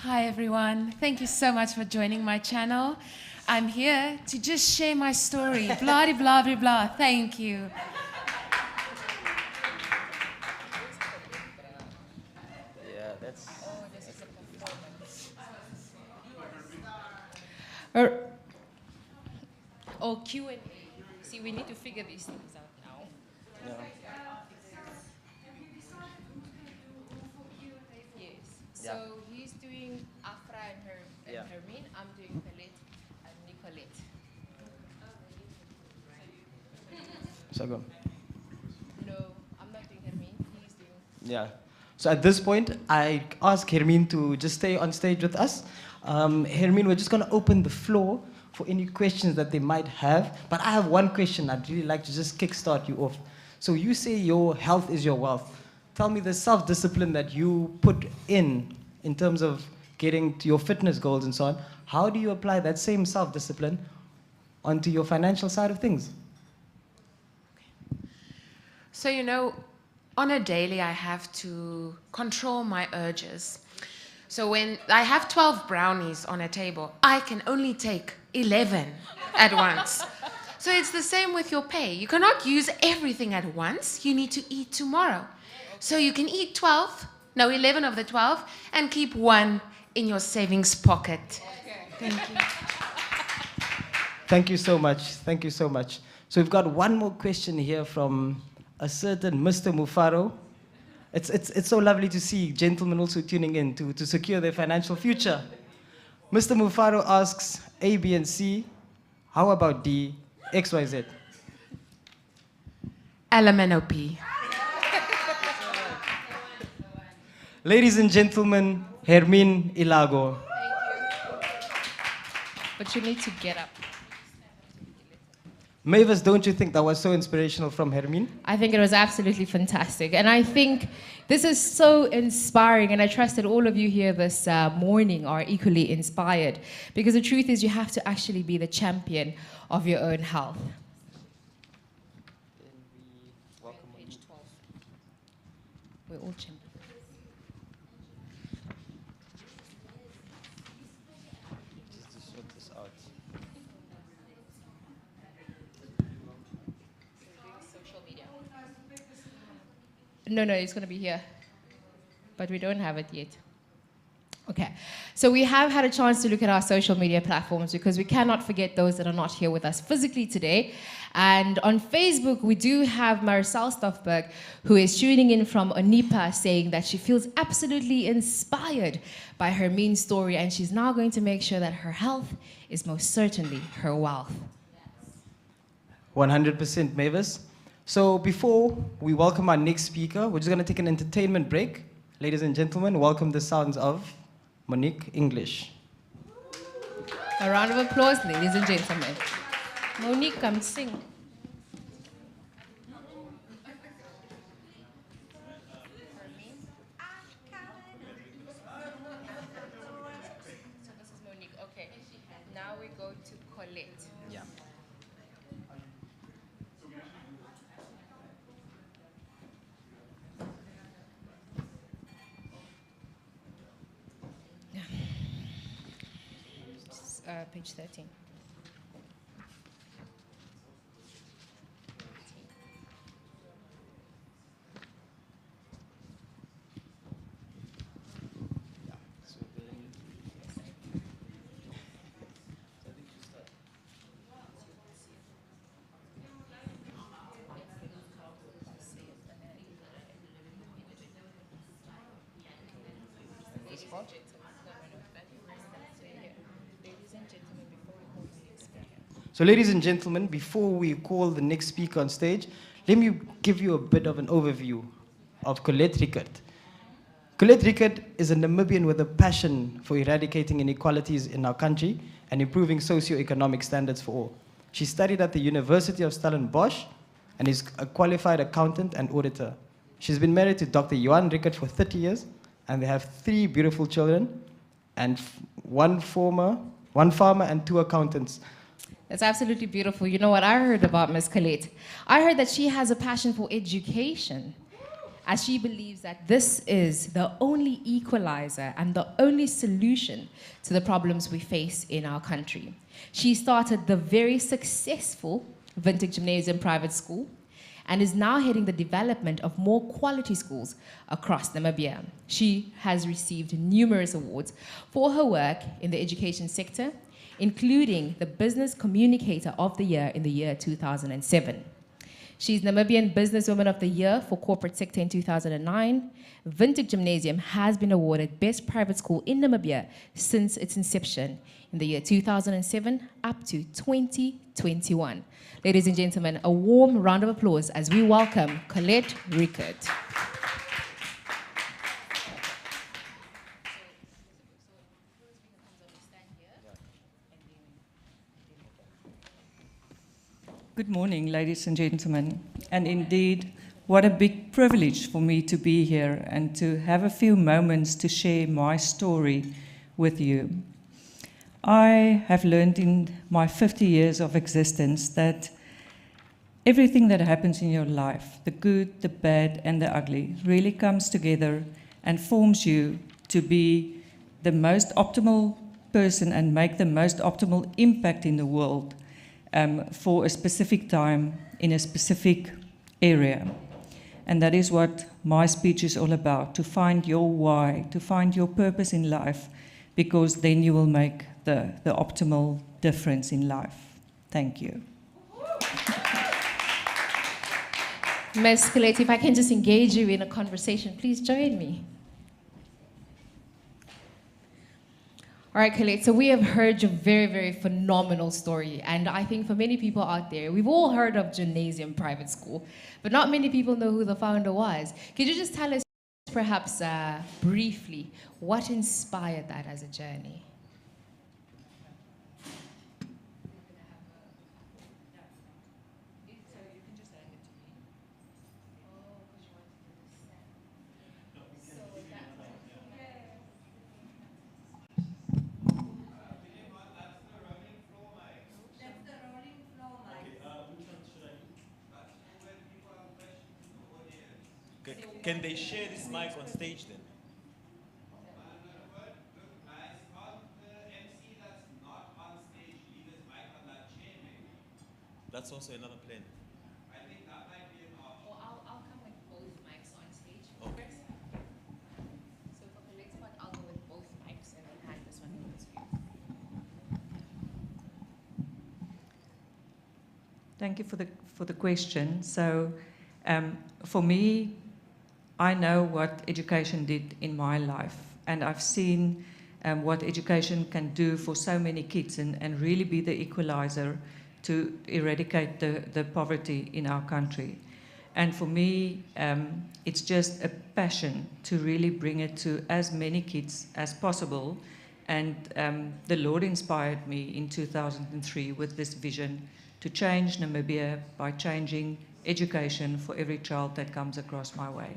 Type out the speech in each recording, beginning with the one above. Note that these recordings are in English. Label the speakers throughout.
Speaker 1: Hi everyone, thank you so much for joining my channel. I'm here to just share my story, blah de blah de blah, thank you.
Speaker 2: Yeah, that's.
Speaker 3: Or, Q&A. See, we need to figure these things out now.
Speaker 2: Yeah.
Speaker 3: Yes.
Speaker 2: Yeah.
Speaker 3: So he's doing Afra and
Speaker 2: Yeah.
Speaker 3: Hermine. I'm doing Colette and Nicolette.
Speaker 2: So go.
Speaker 3: No, I'm not doing Hermine. He's doing.
Speaker 2: Yeah. So at this point, I ask Hermine to just stay on stage with us. Hermine, we're just going to open the floor for any questions that they might have. But I have one question I'd really like to just kickstart you off. So you say your health is your wealth. Tell me the self-discipline that you put in terms of getting to your fitness goals and so on. How do you apply that same self-discipline onto your financial side of things?
Speaker 1: So, you know, on a daily, I have to control my urges. So when I have 12 brownies on a table, I can only take 11 at once. So it's the same with your pay. You cannot use everything at once. You need to eat tomorrow. So you can eat 11 of the 12, and keep one in your savings pocket. Thank you.
Speaker 2: Thank you so much. Thank you so much. So we've got one more question here from a certain Mr. Mufaro. It's so lovely to see gentlemen also tuning in to secure their financial future. Mr. Mufaro asks A, B, and C. How about D, X, Y, Z?
Speaker 1: LMNOP.
Speaker 2: Ladies and gentlemen, Hermine Ilago.
Speaker 3: But you need to get up.
Speaker 2: Mavis, don't you think that was so inspirational from Hermine?
Speaker 3: I think it was absolutely fantastic. And I think this is so inspiring. And I trust that all of you here this morning are equally inspired. Because the truth is, you have to actually be the champion of your own health. Page 12. We're all champions.
Speaker 2: Just to sort this out.
Speaker 3: Social media. No, it's going to be here. But we don't have it yet. Okay. So we have had a chance to look at our social media platforms because we cannot forget those that are not here with us physically today. And on Facebook, we do have Maricel Stoffberg, who is tuning in from Onipa, saying that she feels absolutely inspired by her mean story, and she's now going to make sure that her health is most certainly her wealth.
Speaker 2: 100% Mavis. So before we welcome our next speaker, we're just going to take an entertainment break. Ladies and gentlemen, welcome the sounds of Monique English.
Speaker 3: A round of applause, ladies and gentlemen. Monique, come sing. So this is Monique. Okay. Now we go to Colette.
Speaker 2: Yeah.
Speaker 3: Page 13.
Speaker 2: So ladies and gentlemen, before we call the next speaker on stage, let me give you a bit of an overview of Colette Rickert. Colette Rickert is a Namibian with a passion for eradicating inequalities in our country and improving socio-economic standards for all. She studied at the University of Stellenbosch and is a qualified accountant and auditor. She's been married to Dr. Johan Rickert for 30 years, and they have 3 beautiful children, and one farmer and 2 accountants.
Speaker 3: That's absolutely beautiful. You know what I heard about Miss Colette? I heard that she has a passion for education. as she believes that this is the only equalizer and the only solution to the problems we face in our country. She started the very successful Vintage Gymnasium private school and is now heading the development of more quality schools across Namibia. She has received numerous awards for her work in the education sector, including the Business Communicator of the Year in the year 2007. She's Namibian Businesswoman of the Year for Corporate Sector in 2009. Vintage Gymnasium has been awarded Best Private School in Namibia since its inception in the year 2007 up to 2021. Ladies and gentlemen, a warm round of applause as we welcome Colette Rickert.
Speaker 4: Good morning, ladies and gentlemen. And indeed, what a big privilege for me to be here and to have a few moments to share my story with you. I have learned in my 50 years of existence that everything that happens in your life, the good, the bad, and the ugly, really comes together and forms you to be the most optimal person and make the most optimal impact in the world for a specific time in a specific area. And that is what my speech is all about, to find your why, to find your purpose in life, because then you will make the optimal difference in life. Thank you.
Speaker 3: Ms. Colette, if I can just engage you in a conversation, please join me. All right, Colette, so we have heard your very, very phenomenal story. And I think for many people out there, we've all heard of Gymnasium Private School, but not many people know who the founder was. Could you just tell us, perhaps briefly, what inspired that as a journey?
Speaker 5: Can they share this mic on stage then? That's also another plan. I think that might be an option.
Speaker 3: Well, I'll come with both mics on stage.
Speaker 5: Okay.
Speaker 3: So for the next part, I'll go with both mics and then hand this one over to you.
Speaker 4: Thank you for the question. So for me, I know what education did in my life, and I've seen what education can do for so many kids and really be the equalizer to eradicate the poverty in our country. And for me, it's just a passion to really bring it to as many kids as possible. And the Lord inspired me in 2003 with this vision to change Namibia by changing education for every child that comes across my way.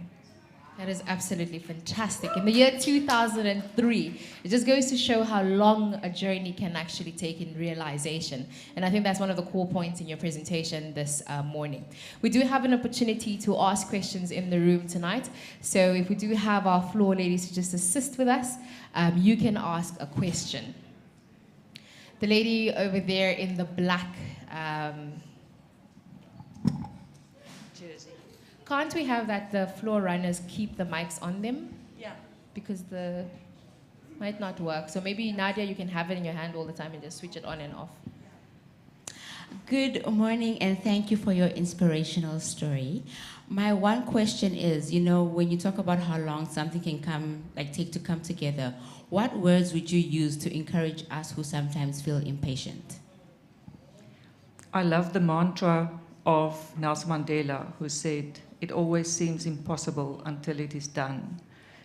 Speaker 3: That is absolutely fantastic. In the year 2003, it just goes to show how long a journey can actually take in realization. And I think that's one of the core points in your presentation this morning. We do have an opportunity to ask questions in the room tonight. So if we do have our floor ladies to just assist with us, you can ask a question. The lady over there in the black jersey. Can't we have that the floor runners keep the mics on them?
Speaker 4: Yeah.
Speaker 3: Because the might not work. So maybe Nadia, you can have it in your hand all the time and just switch it on and off.
Speaker 6: Good morning, and thank you for your inspirational story. My one question is, when you talk about how long something can take to come together, what words would you use to encourage us who sometimes feel impatient?
Speaker 4: I love the mantra of Nelson Mandela, who said, "It always seems impossible until it is done."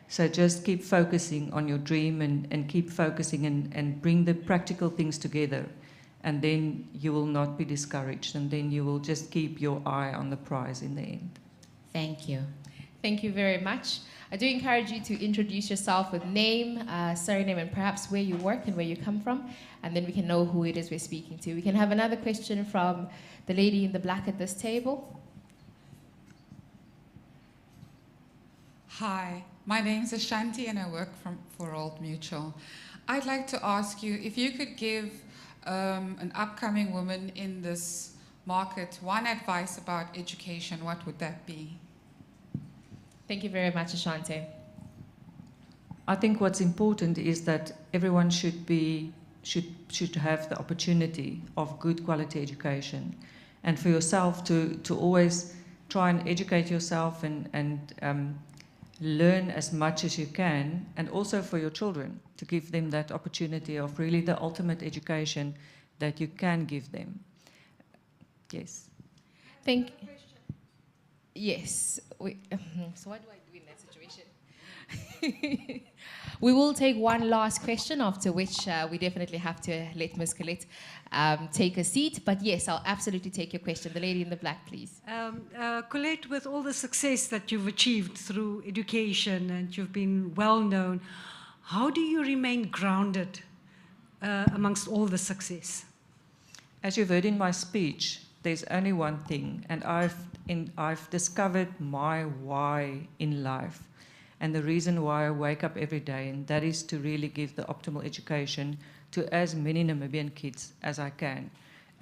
Speaker 4: So just keep focusing on your dream and keep focusing and bring the practical things together. And then you will not be discouraged, and then you will just keep your eye on the prize in the end.
Speaker 6: Thank you.
Speaker 3: Thank you very much. I do encourage you to introduce yourself with name, surname, and perhaps where you work and where you come from, and then we can know who it is we're speaking to. We can have another question from the lady in the black at this table.
Speaker 7: Hi, my name is Ashanti and I work for Old Mutual. I'd like to ask you if you could give an upcoming woman in this market one advice about education, what would that be?
Speaker 3: Thank you very much, Ashante.
Speaker 4: I think what's important is that everyone should have the opportunity of good quality education, and for yourself to always try and educate yourself and learn as much as you can, and also for your children to give them that opportunity of really the ultimate education that you can give them. Yes.
Speaker 3: Yes. So what do I do in that situation? We will take one last question, after which we definitely have to let Ms. Colette take a seat. But yes, I'll absolutely take your question. The lady in the black, please.
Speaker 8: Colette, with all the success that you've achieved through education and you've been well known, how do you remain grounded amongst all the success?
Speaker 4: As you've heard in my speech, there's only one thing, and I've discovered my why in life. And the reason why I wake up every day, and that is to really give the optimal education to as many Namibian kids as I can.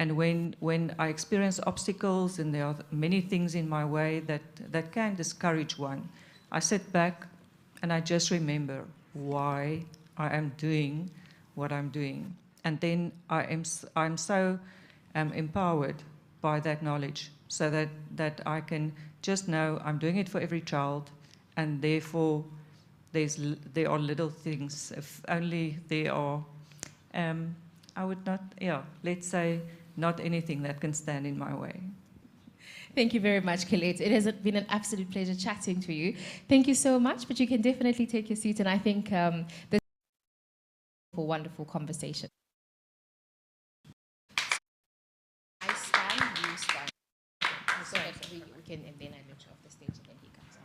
Speaker 4: And when I experience obstacles and there are many things in my way that can discourage one, I sit back and I just remember why I am doing what I'm doing. And then I'm so empowered by that knowledge, so that I can just know I'm doing it for every child. And therefore, there are little things. If only there are, I would not, let's say, not anything that can stand in my way.
Speaker 3: Thank you very much, Colette. It has been an absolute pleasure chatting to you. Thank you so much, but you can definitely take your seat, and I think this is a wonderful conversation. I stand, you stand. So that we can, and then I let you off the stage, and then he comes on.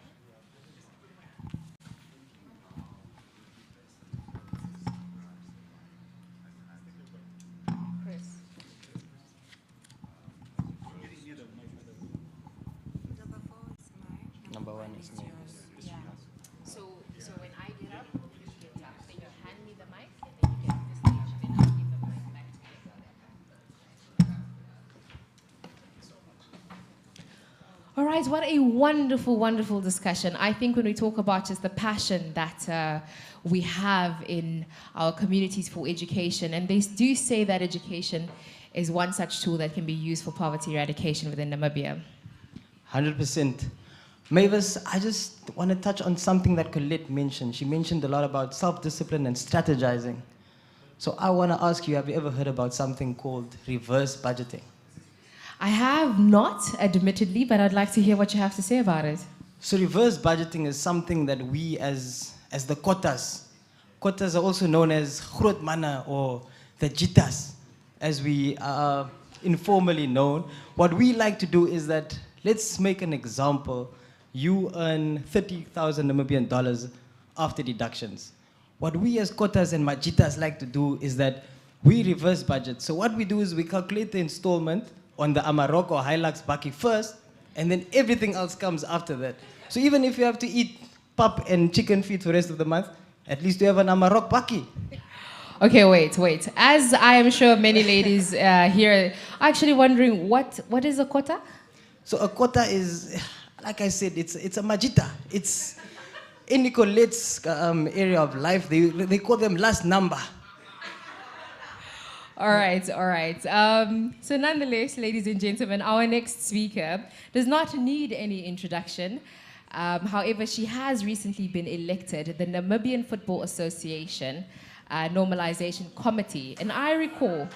Speaker 3: Chris.
Speaker 2: Number one is me.
Speaker 3: Yeah. So when I get up, you get up. Then you hand me the mic, and then you get off the stage. Then I'll give the mic back to you. All right, what a wonderful, wonderful discussion. I think when we talk about just the passion that we have in our communities for education, and they do say that education is one such tool that can be used for poverty eradication within Namibia.
Speaker 2: 100%. Mavis, I just want to touch on something that Colette mentioned. She mentioned a lot about self-discipline and strategizing. So I want to ask you, have you ever heard about something called reverse budgeting?
Speaker 3: I have not, admittedly, but I'd like to hear what you have to say about it.
Speaker 2: So reverse budgeting is something that we as the kotas are also known as groot manne or the jitas, as we are informally known. What we like to do is that, let's make an example. You earn 30,000 Namibian dollars after deductions. What we as kotas and majitas like to do is that we reverse budget. So what we do is we calculate the installment on the Amarok or Hilux Bakkie first, and then everything else comes after that. So even if you have to eat pap and chicken feet for the rest of the month, at least you have an Amarok Bakkie.
Speaker 3: Okay, wait. As I am sure many ladies here are actually wondering, what is a quota?
Speaker 2: So a quota is, like I said, it's a majita. It's in Nicolette's area of life, they call them last number.
Speaker 3: All right. So nonetheless, ladies and gentlemen, our next speaker does not need any introduction. However, she has recently been elected the Namibian Football Association Normalization Committee. And I recall,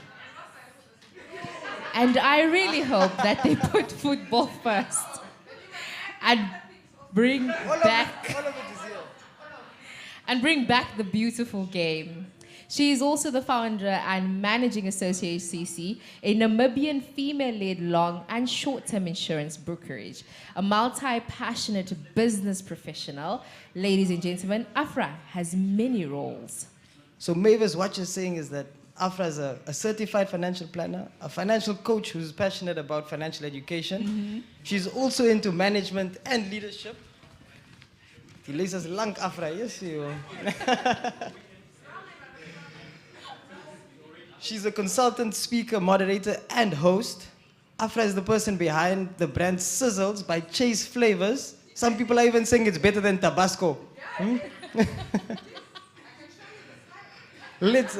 Speaker 3: and I really hope that they put football first and bring back the beautiful game. She is also the founder and managing associate CC, a Namibian female-led long and short-term insurance brokerage, a multi-passionate business professional. Ladies and gentlemen, Afra has many roles.
Speaker 2: So Mavis, what you're saying is that Afra is a certified financial planner, a financial coach who's passionate about financial education. Mm-hmm. She's also into management and leadership. Die lees is lang Afra, yes you. She's a consultant, speaker, moderator, and host. Afra is the person behind the brand Sizzles by Chase Flavors. Some people are even saying it's better than Tabasco. Hmm? Let's,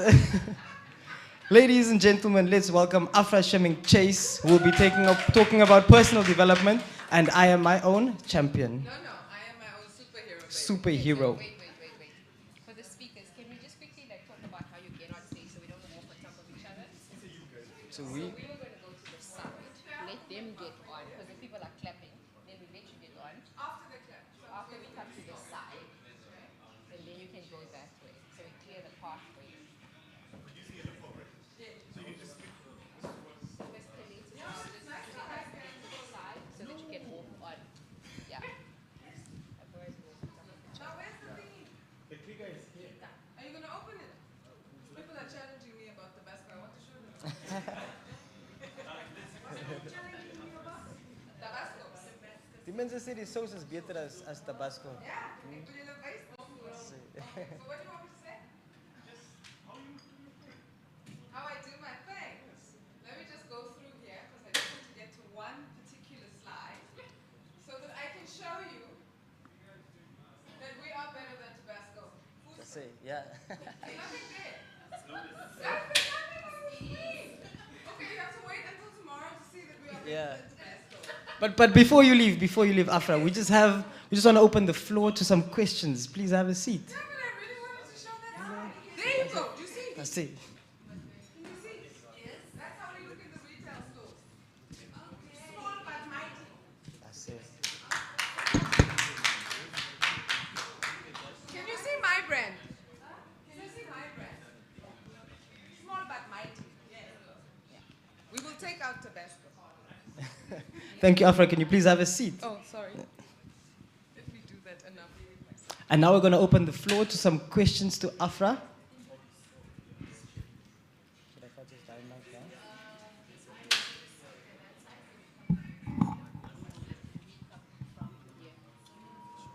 Speaker 2: ladies and gentlemen, let's welcome Afra Sheming Chase, who will be talking about personal development, and I am my own champion.
Speaker 9: No, I am my own superhero. Baby.
Speaker 2: Superhero.
Speaker 3: Wait. For the speakers, can we just quickly talk about how you get on stage so we don't walk on top of each other?
Speaker 2: So
Speaker 3: We were going to go to the side, let them get on, because if people are clapping, then we let you get on. After the clap. After we come to the side, and then you can go that way. So we clear the pathway. So that you can walk on. Yeah. Otherwise, we'll walk on top of each other.
Speaker 9: Now, where's the thingy?
Speaker 5: The trigger is here.
Speaker 9: Are you going to open it? People are challenging me about Tabasco. I want to show them. Tabasco.
Speaker 2: die mensen sê die saus is beter as Tabasco.
Speaker 9: Yeah. Wil je dat wijs? So what do you want me to say? How I do my thing. Let me just go through here because I just want to get to one particular slide so that I can show you that we are better than Tabasco.
Speaker 2: Sê, ja.
Speaker 9: There's nothing there. Nothing is. Okay, you have to wait until tomorrow to see that we are better
Speaker 2: Yeah.
Speaker 9: than Tabasco.
Speaker 2: But before you leave Afra, we just want to open the floor to some questions. Please have a seat.
Speaker 9: Yeah, but I really wanted to show that out. There you go. Do you see?
Speaker 2: That's it.
Speaker 9: Can you see? Yes. That's how we look in the retail stores. Small but mighty.
Speaker 2: That's it.
Speaker 9: Can you see my brand? Can you see my brand? Small but mighty. Yeah. We will take out Tabasco.
Speaker 2: Thank you, Afra. Can you please have a seat?
Speaker 9: Oh, sorry. If we do that enough.
Speaker 2: And now we're going to open the floor to some questions to Afra.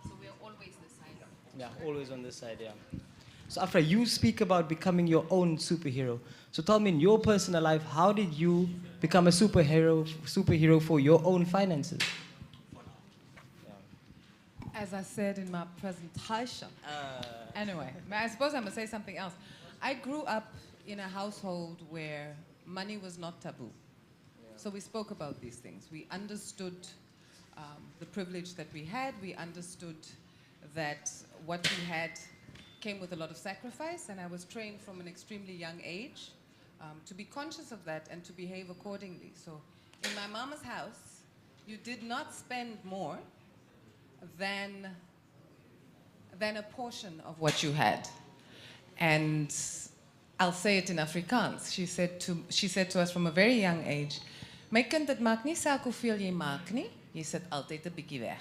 Speaker 3: So we're always the side.
Speaker 2: Yeah, always on this side, yeah. So Afra, you speak about becoming your own superhero. So tell me, in your personal life, how did you become a superhero for your own finances?
Speaker 9: As I said in my presentation. Anyway, I suppose I'm going to say something else. I grew up in a household where money was not taboo. So we spoke about these things. We understood the privilege that we had. We understood that what we had came with a lot of sacrifice, and I was trained from an extremely young age to be conscious of that and to behave accordingly. So in my mama's house, you did not spend more than a portion of what you had. And I'll say it in Afrikaans. She said to us from a very young age, "My kind, dit maak nie saak hoeveel jy maak nie, jy sit altyd 'n bietjie weg."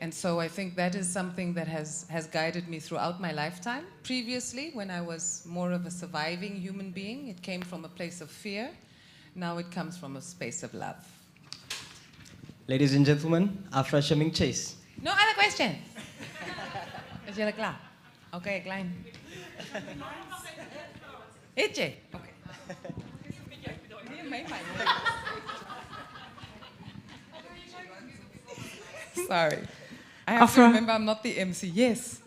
Speaker 9: And so I think that is something that has guided me throughout my lifetime. Previously, when I was more of a surviving human being, it came from a place of fear. Now it comes from a space of love.
Speaker 2: Ladies and gentlemen, Afra Sheming Chase.
Speaker 9: No other questions? Is jullie klaar? Oké, klein. Het jy? Okay. Nee, my. Sorry. I have to
Speaker 4: Afra.
Speaker 9: remember I'm not the MC. Yes.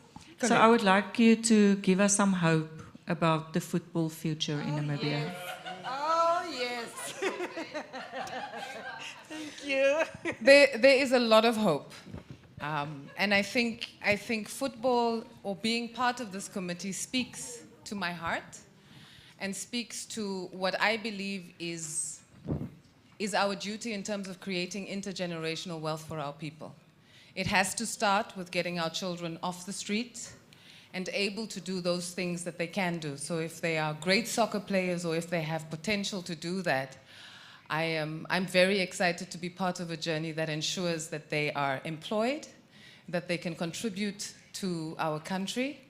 Speaker 4: So I would like you to give us some hope about the football future in Namibia.
Speaker 9: Oh, yes. Thank you. There is a lot of hope. And I think football, or being part of this committee, speaks to my heart and speaks to what I believe is our duty in terms of creating intergenerational wealth for our people. It has to start with getting our children off the street and able to do those things that they can do. So if they are great soccer players or if they have potential to do that, I'm very excited to be part of a journey that ensures that they are employed, that they can contribute to our country,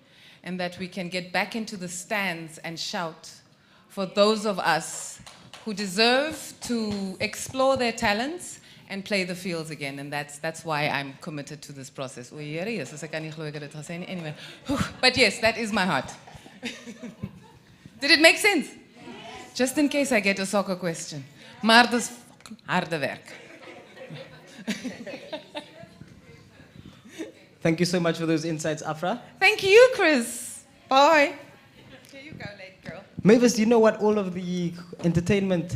Speaker 9: and that we can get back into the stands and shout for those of us who deserve to explore their talents and play the fields again. And that's why I'm committed to this process. O, Here is, as ek kan nie glo ek het dit gesê nie. Anyway, but yes, that is my heart. Did it make sense? Just in case I get a soccer question. Maar dis fucking harde werk.
Speaker 2: Thank you so much for those insights, Afra.
Speaker 9: Thank you, Chris. Bye. Here you go, late girl.
Speaker 2: Mavis, do you know what all of the entertainment...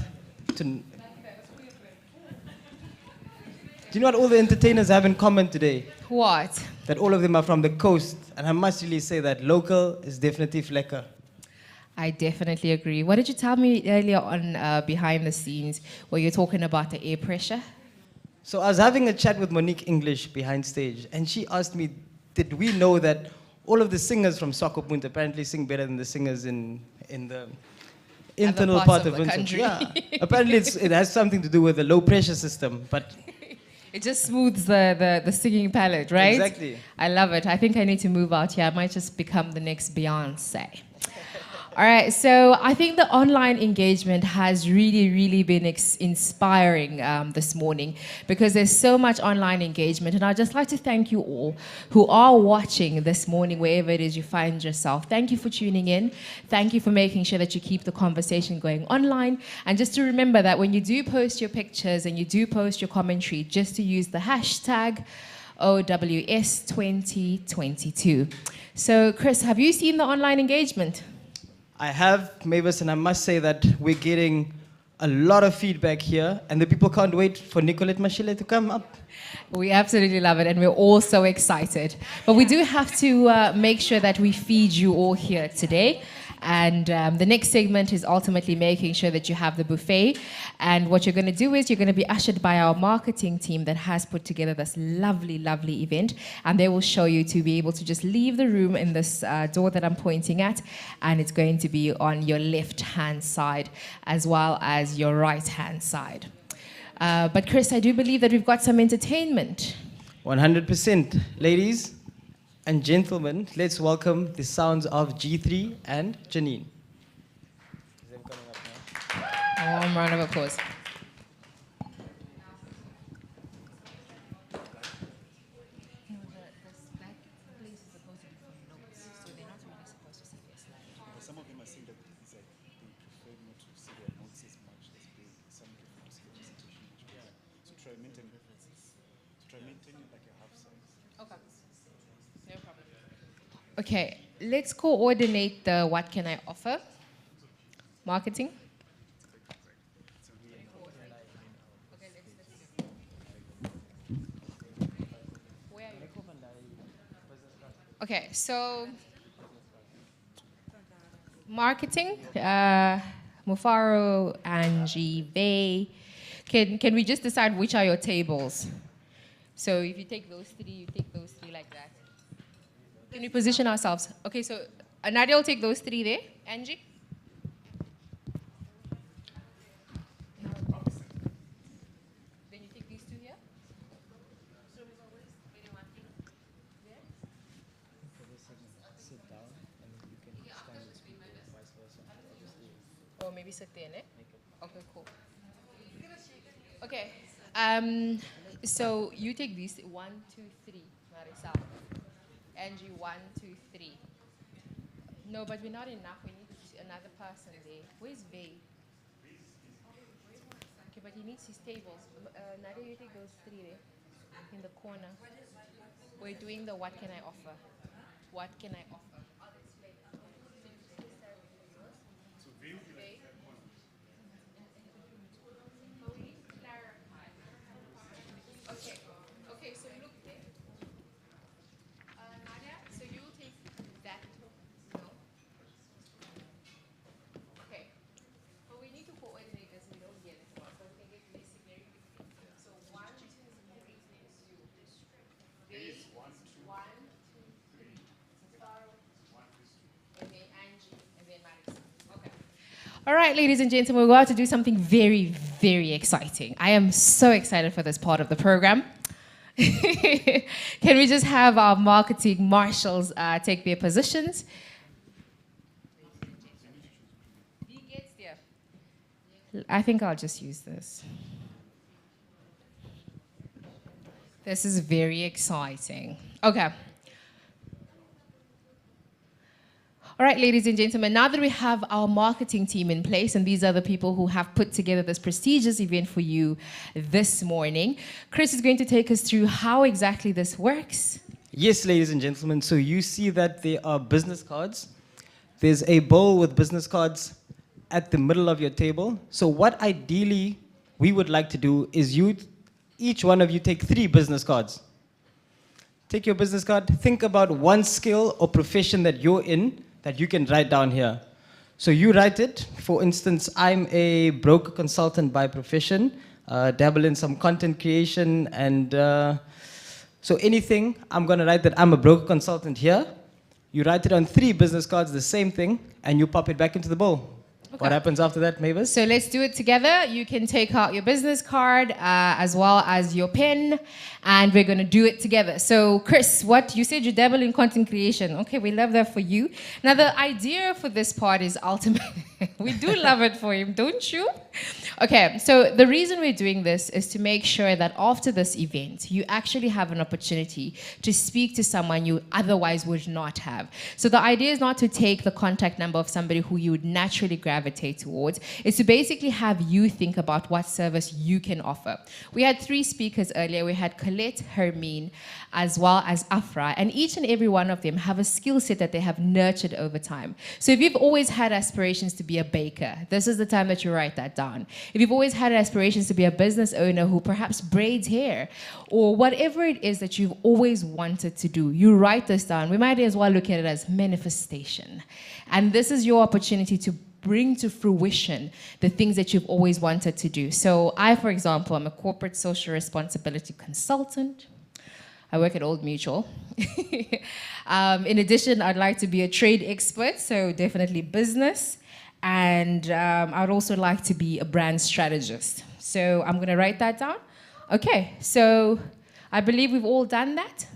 Speaker 2: Do you know what all the entertainers have in common today?
Speaker 3: What?
Speaker 2: That all of them are from the coast. And I must really say that local is definitely lekker.
Speaker 3: I definitely agree. What did you tell me earlier on behind the scenes where you're talking about the air pressure?
Speaker 2: So I was having a chat with Monique English behind stage, and she asked me, did we know that all of the singers from Sokopmund apparently sing better than the singers in the internal part of
Speaker 3: the
Speaker 2: Windhoek?
Speaker 3: country.
Speaker 2: Yeah. Apparently it has something to do with the low pressure system, but
Speaker 3: It just smooths the singing palette, right?
Speaker 2: Exactly.
Speaker 3: I love it. I think I need to move out here. I might just become the next Beyonce. All right, so I think the online engagement has really been inspiring this morning because there's so much online engagement. And I'd just like to thank you all who are watching this morning, wherever it is you find yourself. Thank you for tuning in. Thank you for making sure that you keep the conversation going online. And just to remember that when you do post your pictures and you do post your commentary, just to use the hashtag OWS2022. So, Chris, have you seen the online engagement?
Speaker 2: I have, Mavis, and I must say that we're getting a lot of feedback here, and the people can't wait for Nicolette Mashile to come up.
Speaker 3: We absolutely love it, and we're all so excited. But we do have to make sure that we feed you all here today. And the next segment is ultimately making sure that you have the buffet. And what you're going to do is you're going to be ushered by our marketing team that has put together this lovely event. And they will show you to be able to just leave the room in this door that I'm pointing at. And it's going to be on your left-hand side as well as your right-hand side. But Chris, I do believe that we've got some entertainment.
Speaker 2: 100%. Ladies and gentlemen, let's welcome the sounds of G3 and Janine.
Speaker 3: A warm round of applause.
Speaker 5: Some of them are saying that it's like they prefer not to see their notes as much as some prefer to see the presentation much better. So try maintain references. Try maintain like a half size.
Speaker 3: Okay. No problem. Okay, let's coordinate the what can I offer marketing. Okay, so marketing, Mufaro, Angie, Vay. Can we just decide which are your tables? So if you take those three, you take those three like that. Can we position ourselves? Okay, so Nadia will take those three there. Angie? Then you take these two here. Or maybe sit there, ne? Okay, cool. Okay. So you take these 1, 2, 3, Marisa. Angie, 1, 2, 3. No, but we're not enough. We need another person there. Where's Vay? Okay, but he needs his tables. Nadia, you take those three there in the corner. We're doing the what can I offer? What can I offer? Okay, so look there. Nadia, so you take that. No. Okay. But we need to coordinate this. We don't get it. So we can get missing very quickly. So 1, 2, 3 next to you. Base 1, 2, 3. Safaro. And then Angie. And then Marisa. Okay. All right, ladies and gentlemen, we're about to do something very exciting. I am so excited for this part of the program. Can we just have our marketing marshals take their positions? I think I'll just use this. This is very exciting. Okay. All right, ladies and gentlemen, now that we have our marketing team in place, and these are the people who have put together this prestigious event for you this morning, Chris is going to take us through how exactly this works.
Speaker 2: Yes, ladies and gentlemen, so you see that there are business cards. There's a bowl with business cards at the middle of your table. So what ideally we would like to do is each one of you take 3 business cards. Take your business card, think about one skill or profession that you're in that you can write down here. So you write it. For instance, I'm a broker consultant by profession, dabble in some content creation, and so anything, I'm going to write that I'm a broker consultant here. You write it on 3 business cards, the same thing, and you pop it back into the bowl. Okay. What happens after that, Mavis?
Speaker 3: So let's do it together. You can take out your business card as well as your pen, and we're going to do it together. So Chris, you said you dabble in content creation. Okay, we love that for you. Now the idea for this part is ultimate. We do love it for him, don't you? Okay, so the reason we're doing this is to make sure that after this event, you actually have an opportunity to speak to someone you otherwise would not have. So the idea is not to take the contact number of somebody who you would naturally gravitate towards. It's to basically have you think about what service you can offer. We had 3 speakers earlier. We had Colette, Hermine, as well as Afra, and each and every one of them have a skill set that they have nurtured over time. So if you've always had aspirations to be a baker, this is the time that you write that down. If you've always had aspirations to be a business owner who perhaps braids hair, or whatever it is that you've always wanted to do, you write this down. We might as well look at it as manifestation. And this is your opportunity to bring to fruition the things that you've always wanted to do. So I, for example, am a corporate social responsibility consultant. I work at Old Mutual. In addition, I'd like to be a trade expert, so definitely business. And I'd also like to be a brand strategist. So I'm going to write that down. Okay, so I believe we've all done that.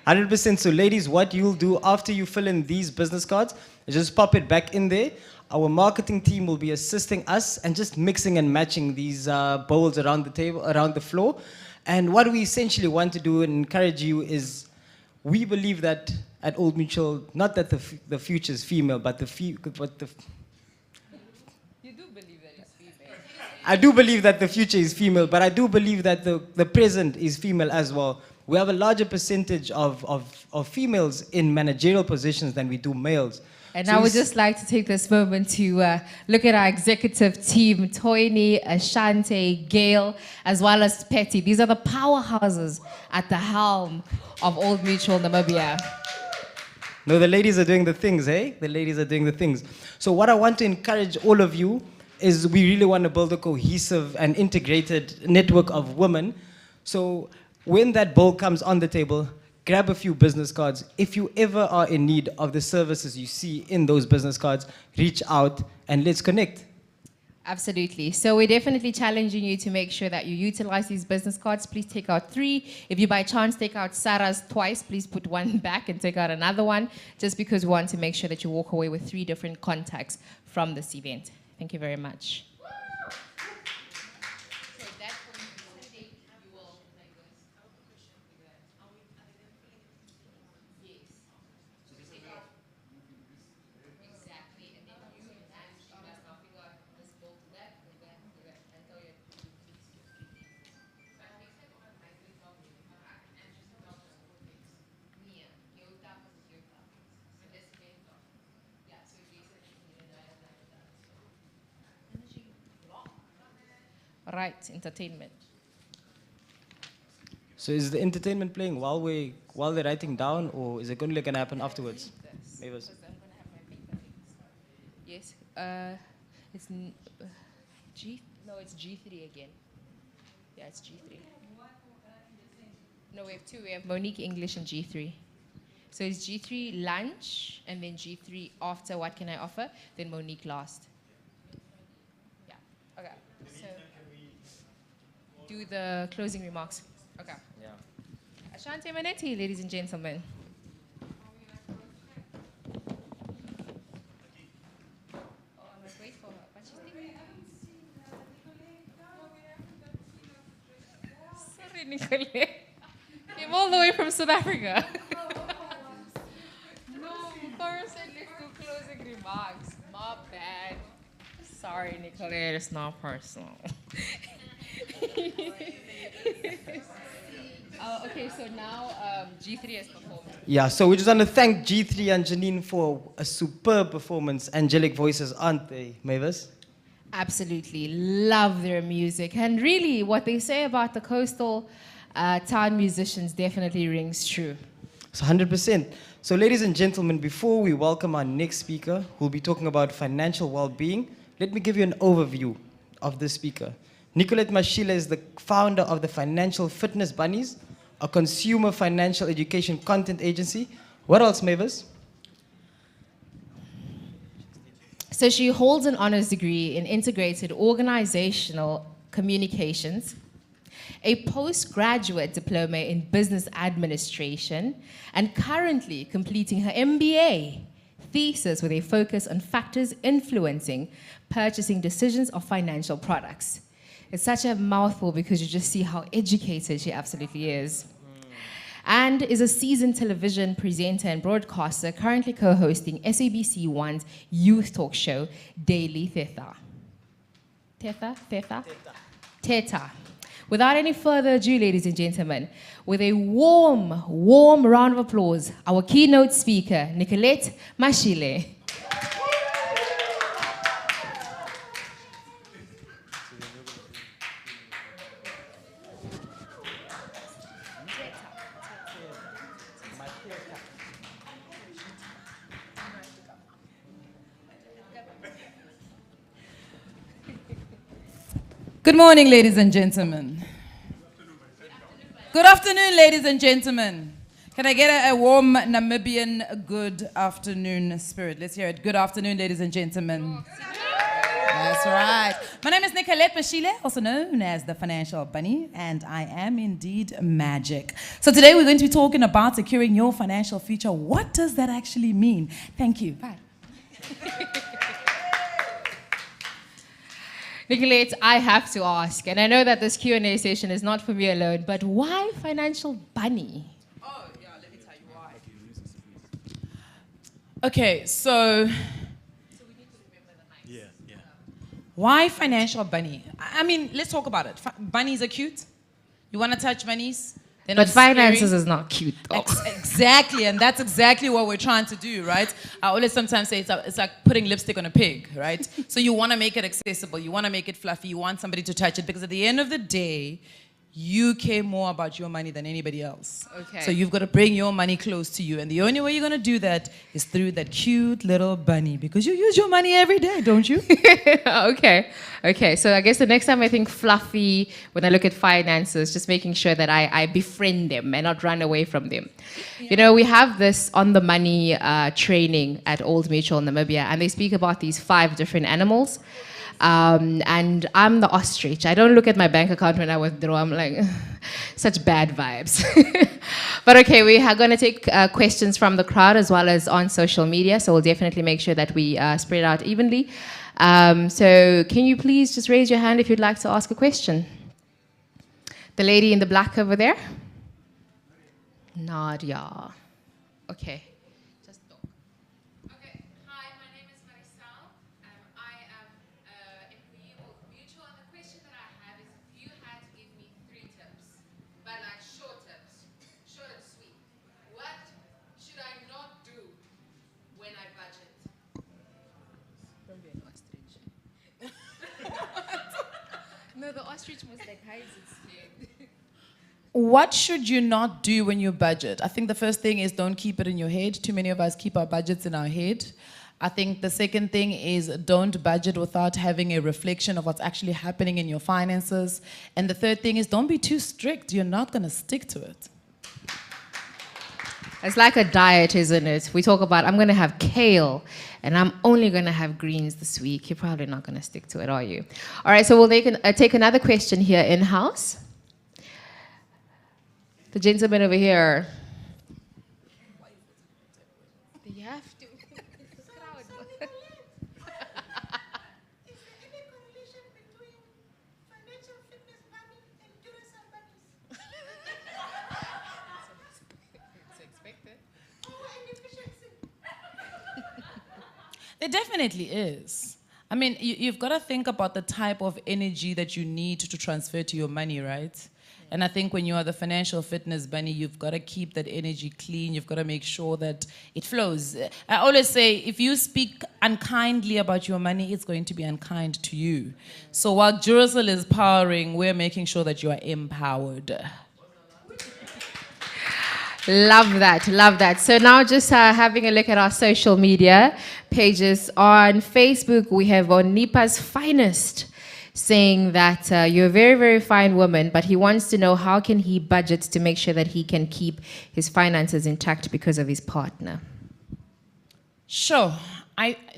Speaker 2: %. So ladies, what you'll do after you fill in these business cards is just pop it back in there. Our marketing team will be assisting us and just mixing and matching these bowls around the table, around the floor. And what we essentially want to do and encourage you is, we believe that at Old Mutual, not that the future is female, but You do believe that it's female. I do believe that the future is female, but I do believe that the present is female as well. We have a larger percentage of females in managerial positions than we do males.
Speaker 3: And
Speaker 2: So
Speaker 3: I would just like to take this moment to look at our executive team, Toini, Ashante, Gail, as well as Petty. These are the powerhouses at the helm of Old Mutual Namibia.
Speaker 2: No, the ladies are doing the things, eh? The ladies are doing the things. So what I want to encourage all of you is, we really want to build a cohesive and integrated network of women. So when that bowl comes on the table, grab a few business cards. If you ever are in need of the services you see in those business cards, reach out and let's connect.
Speaker 3: Absolutely. So we're definitely challenging you to make sure that you utilize these business cards. Please take out 3. If you by chance take out Sarah's twice, please put 1 back and take out another one, just because we want to make sure that you walk away with 3 different contacts from this event. Thank you very much. Right, entertainment.
Speaker 2: So is the entertainment playing while they're writing down, or is it going to happen afterwards? Mavis?
Speaker 3: Yes, it's it's G3 again. Yeah, it's G3. No, we have 2. We have Monique English and G3. So it's G3 lunch, and then G3 after what can I offer, then Monique last. Yeah, okay. So do the closing remarks. Okay.
Speaker 2: Yeah.
Speaker 3: Ashante Manetti, ladies and gentlemen. Oh, I must wait for her, but she's Nicolette. Came all the way from South Africa. No, first let's do closing remarks. My bad. Sorry, Nicolette, it's not personal. Okay, so now G3 has performed.
Speaker 2: Yeah, so we just want to thank G3 and Janine for a superb performance. Angelic voices, aren't they, Mavis?
Speaker 3: Absolutely love their music. And really, what they say about the coastal town musicians definitely rings true.
Speaker 2: So 100%. So ladies and gentlemen, before we welcome our next speaker, who'll be talking about financial well-being, let me give you an overview of this speaker. Nicolette Mashile is the founder of the Financial Fitness Bunnies, a consumer financial education content agency. What else, Mavis?
Speaker 3: So she holds an honors degree in integrated organizational communications, a postgraduate diploma in business administration, and currently completing her MBA thesis with a focus on factors influencing purchasing decisions of financial products. It's such a mouthful because you just see how educated she absolutely is. And is a seasoned television presenter and broadcaster, currently co-hosting SABC One's youth talk show, Daily Theta. Theta. Without any further ado, ladies and gentlemen, with a warm round of applause, our keynote speaker, Nicolette Mashile.
Speaker 10: Good morning, ladies and gentlemen. Good afternoon, ladies and gentlemen. Can I get a warm Namibian good afternoon spirit? Let's hear it. Good afternoon, ladies and gentlemen. That's right. My name is Nicolette Mashile, also known as the Financial Bunny, and I am indeed magic. So today we're going to be talking about securing your financial future. What does that actually mean? Thank you. Bye.
Speaker 3: Nicolette, I have to ask, and I know that this Q&A session is not for me alone, but why Financial Bunny?
Speaker 10: Oh, yeah, let me tell you why. Okay, so why Financial Bunny? I mean, let's talk about it. Bunnies are cute. You want to touch bunnies?
Speaker 3: But finances is not cute, though.
Speaker 10: Exactly, and that's exactly what we're trying to do, right? I always sometimes say it's like putting lipstick on a pig, right? So you want to make it accessible, you want to make it fluffy, you want somebody to touch it, because at the end of the day, you care more about your money than anybody else.
Speaker 3: Okay.
Speaker 10: So you've got to bring your money close to you, and the only way you're going to do that is through that cute little bunny, because you use your money every day, don't you?
Speaker 3: Okay, so I guess the next time I think fluffy, when I look at finances, just making sure that I befriend them and not run away from them. Yeah. You know, we have this on the money training at Old Mutual in Namibia, and they speak about these 5 different animals. And I'm the ostrich. I don't look at my bank account when I withdraw. I'm like, such bad vibes. But okay, we are going to take questions from the crowd as well as on social media. So we'll definitely make sure that we spread out evenly. So can you please just raise your hand if you'd like to ask a question? The lady in the black over there? Nadia. Okay. No, the ostrich must like hides its head.
Speaker 10: What should you not do when you budget? I think the first thing is don't keep it in your head. Too many of us keep our budgets in our head. I think the second thing is don't budget without having a reflection of what's actually happening in your finances. And the third thing is don't be too strict. You're not going to stick to it.
Speaker 3: It's like a diet, isn't it? We talk about, I'm going to have kale, and I'm only going to have greens this week. You're probably not going to stick to it, are you? All right, so we'll take another question here in-house. The gentleman over here. You have to.
Speaker 10: It definitely is. I mean, you've got to think about the type of energy that you need to transfer to your money, right? And I think when you are the financial fitness bunny, you've got to keep that energy clean. You've got to make sure that it flows. I always say, if you speak unkindly about your money, it's going to be unkind to you. So while Duracell is powering, we're making sure that you are empowered.
Speaker 3: Love that, love that. So now just having a look at our social media pages. On Facebook, we have Onipa's Finest saying that you're a very, very fine woman, but he wants to know how can he budget to make sure that he can keep his finances intact because of his partner.
Speaker 10: Sure.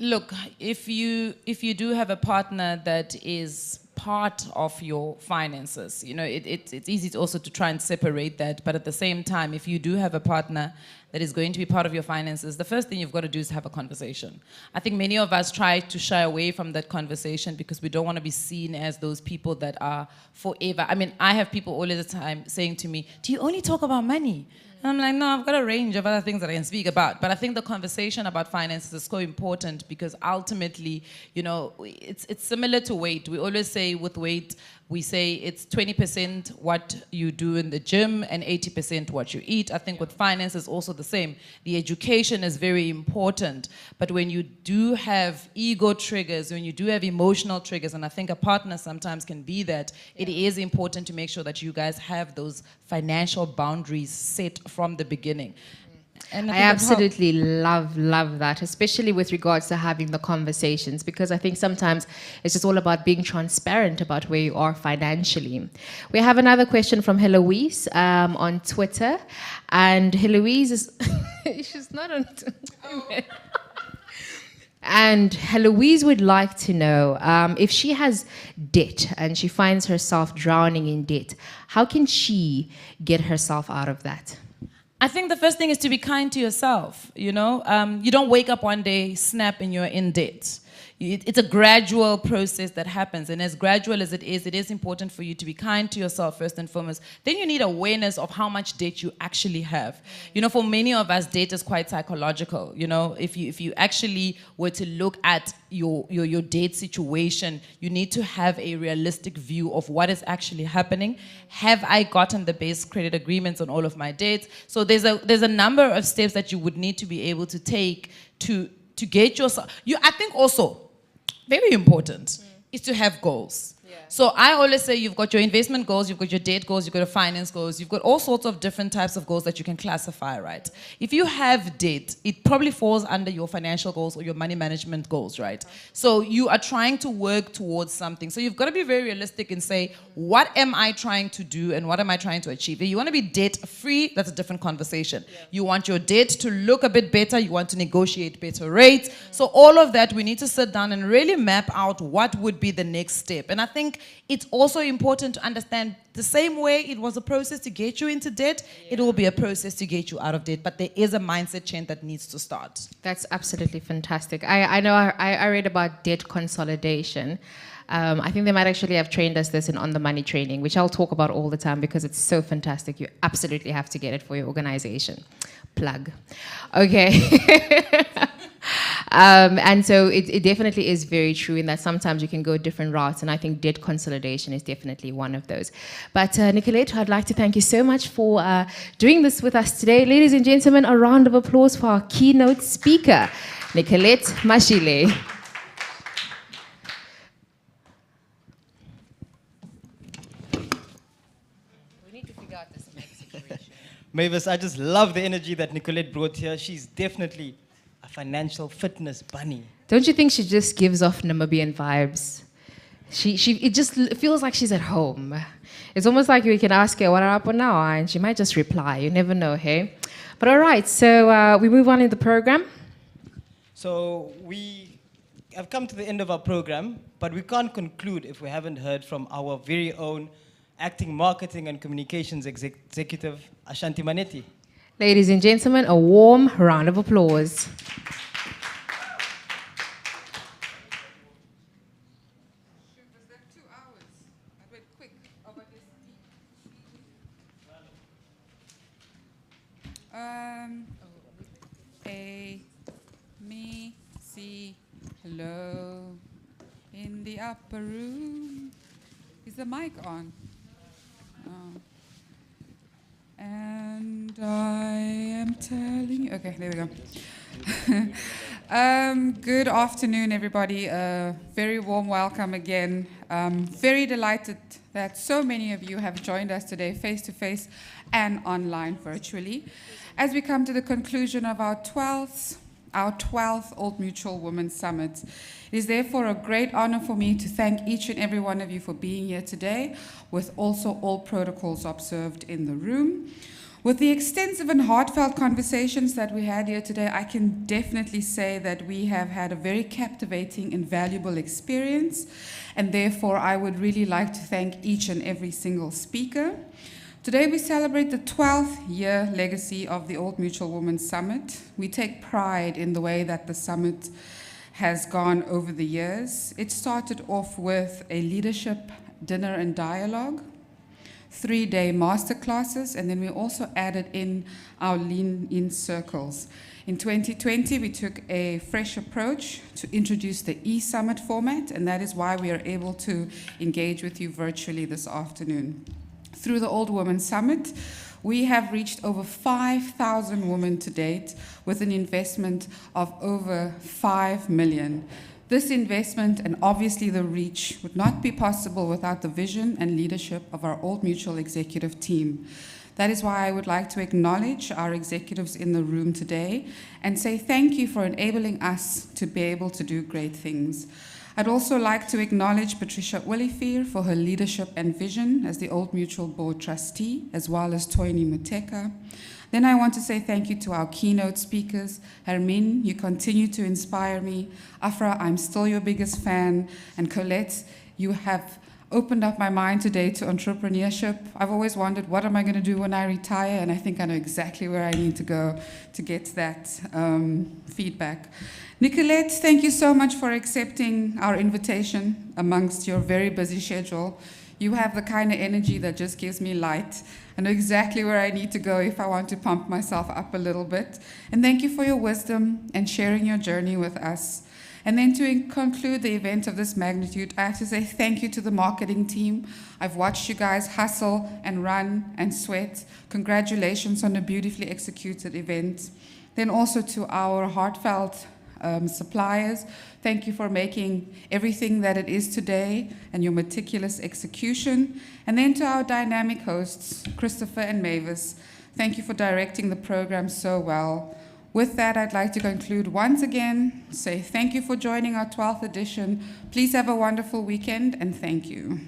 Speaker 10: Look, if you do have a partner that is part of your finances, you know, it's easy to also to try and separate that, but at the same time, if you do have a partner that is going to be part of your finances, the first thing you've got to do is have a conversation. I think many of us try to shy away from that conversation because we don't want to be seen as those people that are forever. I mean, I have people all the time saying to me, do you only talk about money? And I'm like, no, I've got a range of other things that I can speak about. But I think the conversation about finances is so important because ultimately, you know, it's similar to weight. We always say with weight, we say it's 20% what you do in the gym and 80% what you eat. I think with finance is also the same. The education is very important. But when you do have ego triggers, when you do have emotional triggers, and I think a partner sometimes can be that, it is important to make sure that you guys have those financial boundaries set from the beginning. And
Speaker 3: I absolutely love that, especially with regards to having the conversations, because I think sometimes it's just all about being transparent about where you are financially. We have another question from Heloise on Twitter, and Heloise is she's not on and Heloise would like to know if she has debt and she finds herself drowning in debt, how can she get herself out of that?
Speaker 10: I think the first thing is to be kind to yourself, you know. You don't wake up one day, snap, and you're in debt. It's a gradual process that happens, and as gradual as it is important for you to be kind to yourself first and foremost. Then you need awareness of how much debt you actually have. You know, for many of us, debt is quite psychological. You know, if you actually were to look at your debt situation, you need to have a realistic view of what is actually happening. Have I gotten the base credit agreements on all of my debts? So there's a number of steps that you would need to be able to take to get yourself. I think also, very important is to have goals. Yeah. So I always say you've got your investment goals, you've got your debt goals, you've got your finance goals, you've got all sorts of different types of goals that you can classify, right? If you have debt, it probably falls under your financial goals or your money management goals, right? So you are trying to work towards something. So you've got to be very realistic and say, what am I trying to do and what am I trying to achieve? If you want to be debt free, that's a different conversation. Yeah. You want your debt to look a bit better, you want to negotiate better rates. So all of that, we need to sit down and really map out what would be the next step. And I think it's also important to understand the same way it was a process to get you into debt, it will be a process to get you out of debt. But there is a mindset change that needs to start.
Speaker 3: That's absolutely fantastic. I know I read about debt consolidation. I think they might actually have trained us this in On the Money training, which I'll talk about all the time because it's so fantastic. You absolutely have to get it for your organization. Plug. Okay. And so it definitely is very true in that sometimes you can go different routes, and I think debt consolidation is definitely one of those. But Nicolette, I'd like to thank you so much for doing this with us today. Ladies and gentlemen, a round of applause for our keynote speaker, Nicolette Mashile. We need to figure out this next situation.
Speaker 2: Mavis, I just love the energy that Nicolette brought here. She's definitely a financial fitness bunny.
Speaker 3: Don't you think she just gives off Namibian vibes? It just feels like she's at home. It's almost like you can ask her, what are up or now? And she might just reply. You never know, hey? But all right, so we move on in the program.
Speaker 2: So we have come to the end of our program, but we can't conclude if we haven't heard from our very own acting, marketing, and communications executive, Ashanti Manetti.
Speaker 3: Ladies and gentlemen, a warm round of applause.
Speaker 7: Was that 2 hours? I went quick. A, me, C, Hello. In the upper room. Is the mic on? Oh. And I am telling you. Okay, there we go. Good afternoon, everybody. Very warm welcome again. Very delighted that so many of you have joined us today, face to face and online virtually, as we come to the conclusion of our 12th Old Mutual Women's Summit. It is therefore a great honor for me to thank each and every one of you for being here today, with also all protocols observed in the room. With the extensive and heartfelt conversations that we had here today, I can definitely say that we have had a very captivating and valuable experience, and therefore I would really like to thank each and every single speaker. Today we celebrate the 12th year legacy of the Old Mutual Women's Summit. We take pride in the way that the summit has gone over the years. It started off with a leadership dinner and dialogue, 3-day masterclasses, and then we also added in our lean-in circles. In 2020, we took a fresh approach to introduce the e-summit format, and that is why we are able to engage with you virtually this afternoon. Through the Old Women's Summit, we have reached over 5,000 women to date with an investment of over 5 million. This investment and obviously the reach would not be possible without the vision and leadership of our Old Mutual executive team. That is why I would like to acknowledge our executives in the room today and say thank you for enabling us to be able to do great things. I'd also like to acknowledge Patricia Willifeer for her leadership and vision as the Old Mutual Board trustee, as well as Toini Muteka. Then I want to say thank you to our keynote speakers. Hermine, you continue to inspire me. Afra, I'm still your biggest fan. And Colette, you have opened up my mind today to entrepreneurship. I've always wondered, what am I going to do when I retire? And I think I know exactly where I need to go to get that feedback. Nicolette, thank you so much for accepting our invitation amongst your very busy schedule. You have the kind of energy that just gives me light. I know exactly where I need to go if I want to pump myself up a little bit. And thank you for your wisdom and sharing your journey with us. And then to conclude the event of this magnitude, I have to say thank you to the marketing team. I've watched you guys hustle and run and sweat. Congratulations on a beautifully executed event. Then also to our heartfelt suppliers, thank you for making everything that it is today and your meticulous execution. And then to our dynamic hosts, Christopher and Mavis, thank you for directing the program so well. With that, I'd like to conclude once again, say thank you for joining our 12th edition. Please have a wonderful weekend, and thank you.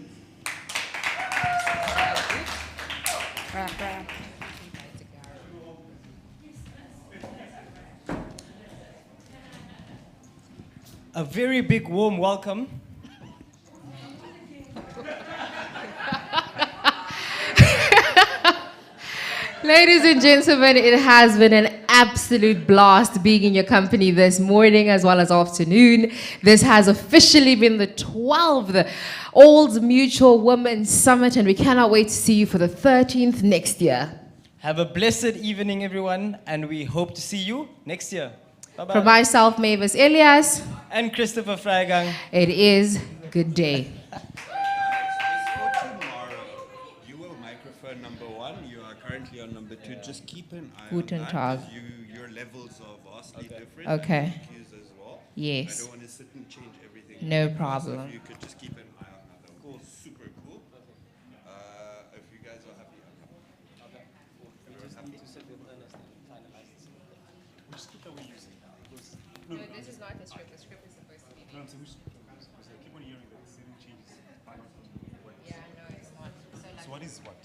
Speaker 2: A very big warm welcome.
Speaker 3: Ladies and gentlemen, it has been an absolute blast being in your company this morning as well as afternoon. This has officially been the 12th Old Mutual Women's Summit, and we cannot wait to see you for the 13th next year.
Speaker 2: Have a blessed evening, everyone, and we hope to see you next year. Bye-bye.
Speaker 3: From myself, Mavis Elias,
Speaker 2: and Christopher Freigang,
Speaker 3: it is good day.
Speaker 11: You were microphone number 1. You are currently on number 2. Just keep an eye
Speaker 3: Guten
Speaker 11: on that.
Speaker 3: Tag.
Speaker 11: Your levels are vastly different.
Speaker 3: Okay.
Speaker 11: Cues as well.
Speaker 3: Yes.
Speaker 11: I don't want to sit and change everything.
Speaker 3: No
Speaker 11: So
Speaker 3: problem.
Speaker 11: if you could just keep an eye on that. Of course, super cool. If you guys are happy, I'm happy. Everyone's happy to sit with Ernest and finalize this.
Speaker 5: Which script are we using?
Speaker 3: No, this is not the script. The script is supposed to be.
Speaker 5: No, I'm saying which script are we using? Because I keep on hearing that the setting changes.
Speaker 3: Yeah, no, it's not.
Speaker 5: So what is what?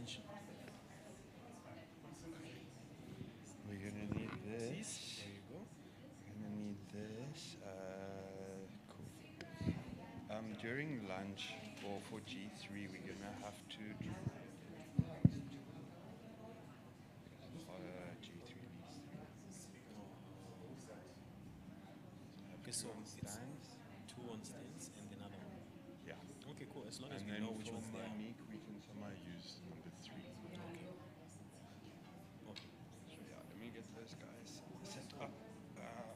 Speaker 12: attention.
Speaker 11: We're gonna need this.
Speaker 12: There you go.
Speaker 11: We're gonna need this. Cool. During lunch or for G3, we're gonna have to. G3 leads.
Speaker 12: Okay, so
Speaker 11: Two on
Speaker 12: it's
Speaker 11: stands.
Speaker 12: 2 on stands and another one.
Speaker 11: Yeah.
Speaker 12: Okay, cool. As long as
Speaker 11: And
Speaker 12: we
Speaker 11: then
Speaker 12: know which
Speaker 11: for
Speaker 12: one's
Speaker 11: my
Speaker 12: there.
Speaker 11: meek, we can somehow use number 3.
Speaker 12: Okay. Okay.
Speaker 11: So yeah, let me get those guys set up.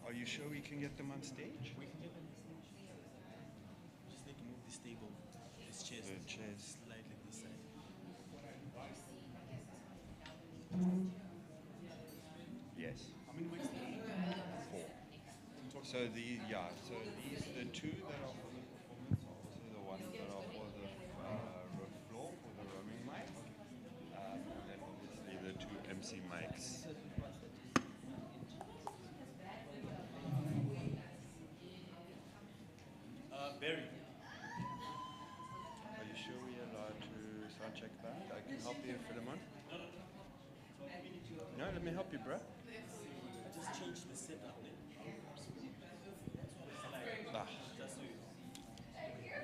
Speaker 11: Are you sure we can get them on stage?
Speaker 12: We can get them. Just need to move this table, this chair,
Speaker 11: The chairs.
Speaker 12: slightly this side.
Speaker 11: Yes.
Speaker 12: How many mics do you have?
Speaker 11: 4. So these, the 2 that are for the performance are also the ones that are for the floor, for the roaming mic. And then obviously the 2 MC mics.
Speaker 12: Barry.
Speaker 11: Are you sure we are allowed to sound check that? I can help you, Philemon. No, let me help you, bro.
Speaker 12: I just changed the setup there.
Speaker 11: Ah.
Speaker 12: Just so you know.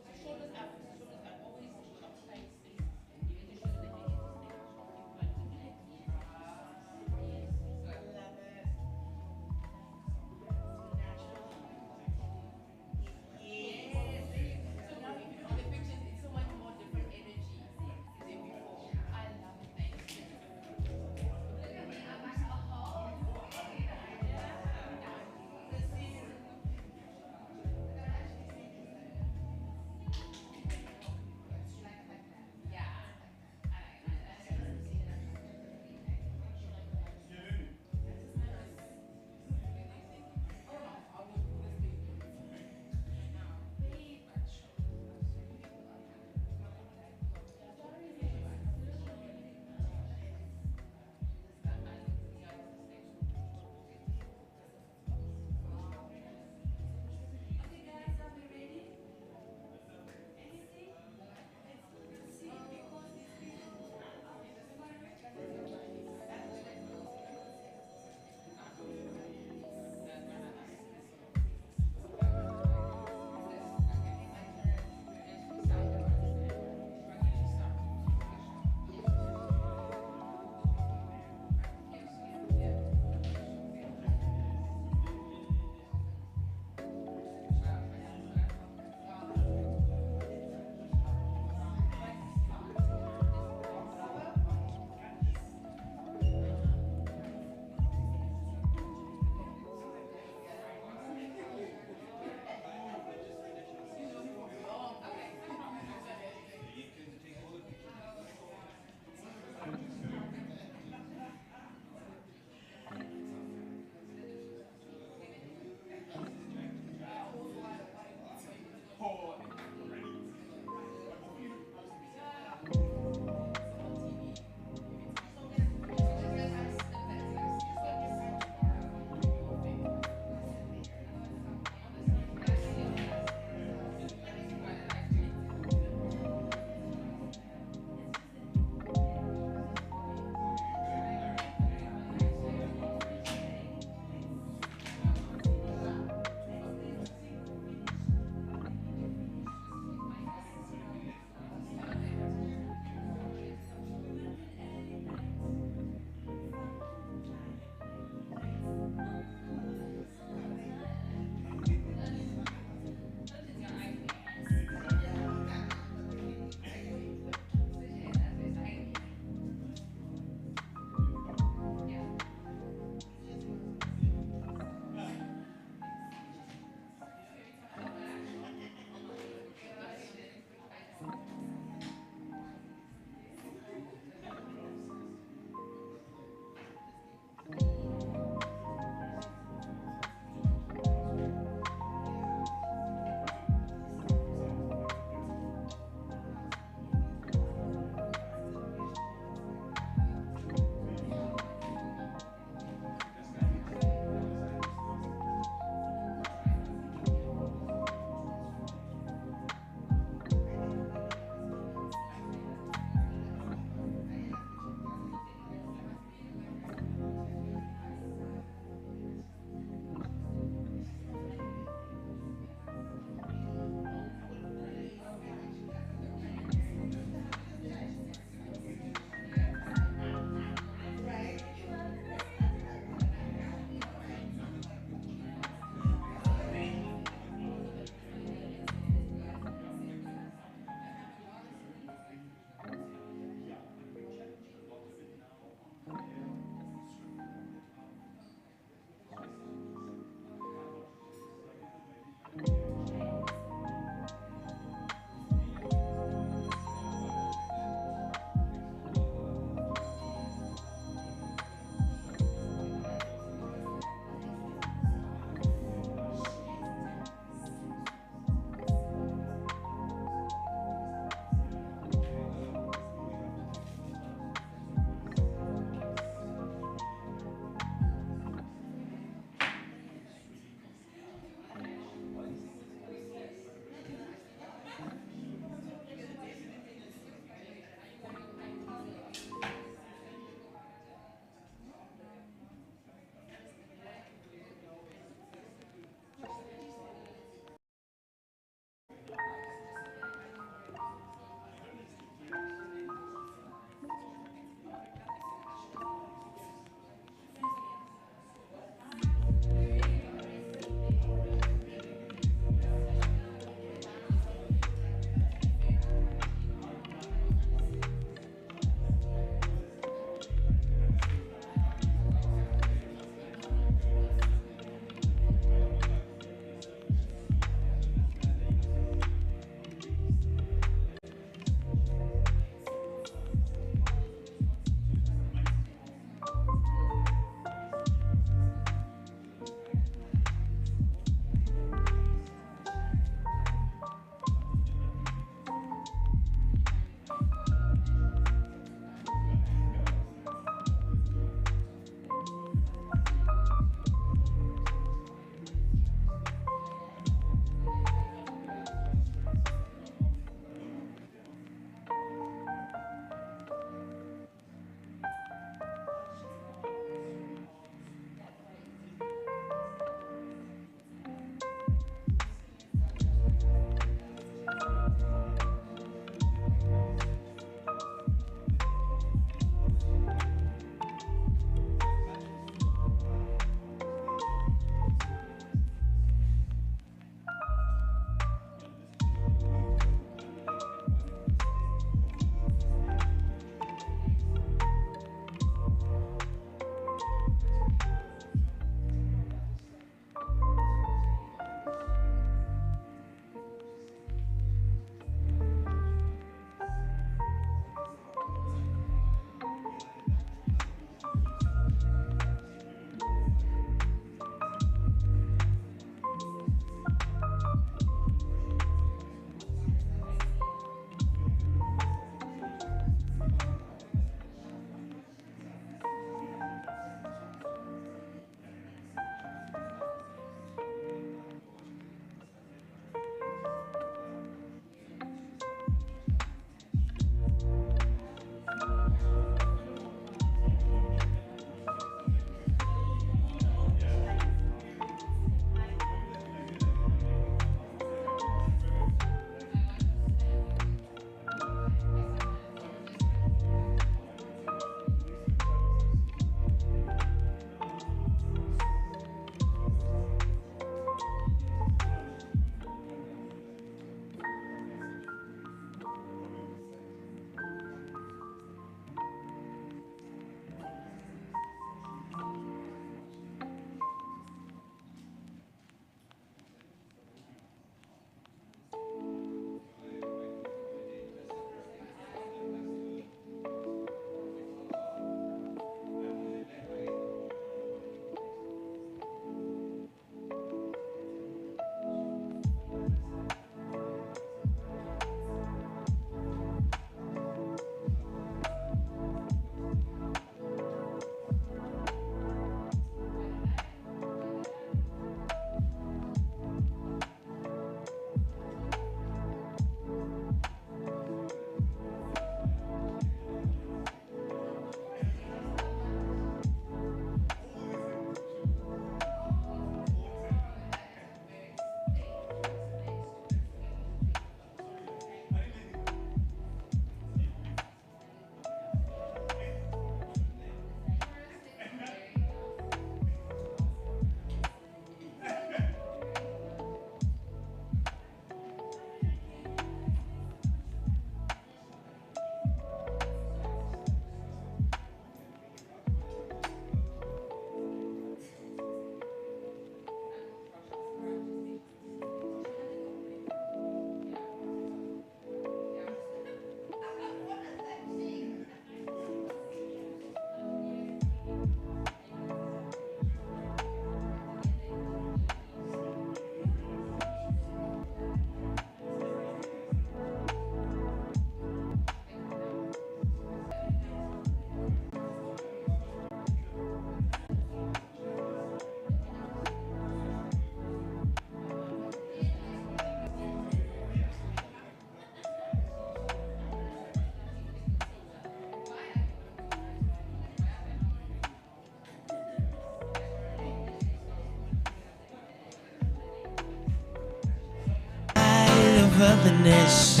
Speaker 13: otherness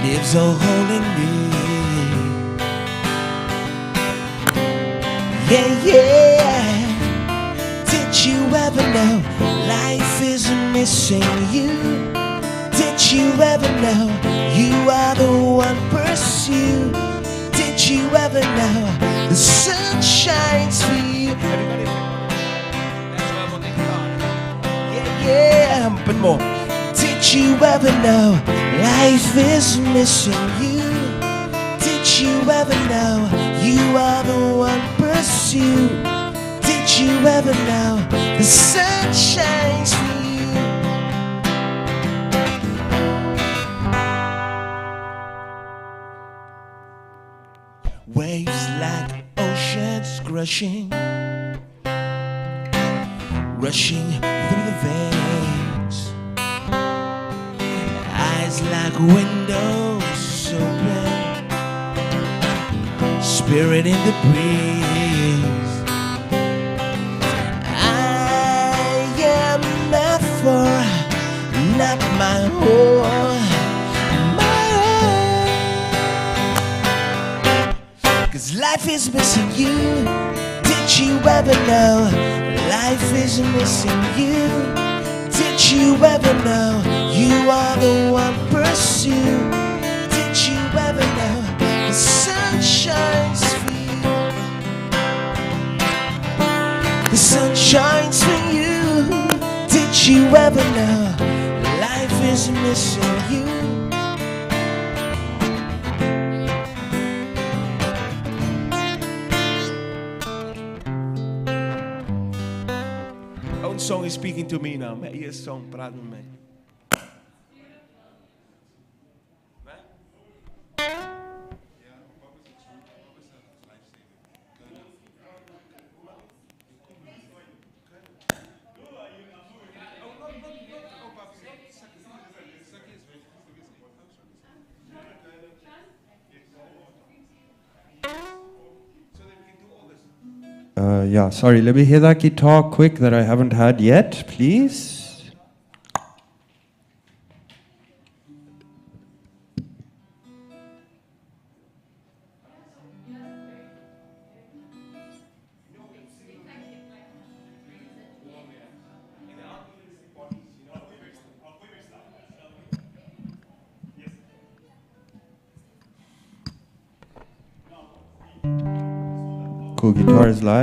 Speaker 13: lives a hole in me. Yeah, yeah. Did you ever know life is missing you? Did you ever know you are the one pursued? Did you ever know the sun shines for you? Everybody, that's why I'm on the guitar. Yeah, yeah, but more. Did you ever know life is missing you? Did you ever know you are the one pursued? Did you ever know the sun shines for you? Waves like oceans crushing, rushing through the veins. Eyes like windows open, spirit in the breeze. I am meant for not my own. 'Cause life is missing you. Did you ever know life is missing you? Did you ever know you are the one pursued? Did you ever know the sun shines for you? The sun shines for you. Did you ever know life is missing you?
Speaker 14: Own song is speaking to me now. Mijn eerste song praat met mij.
Speaker 11: Yeah, sorry, let me hear that guitar quick that I haven't had yet, please. Cool, guitar is live.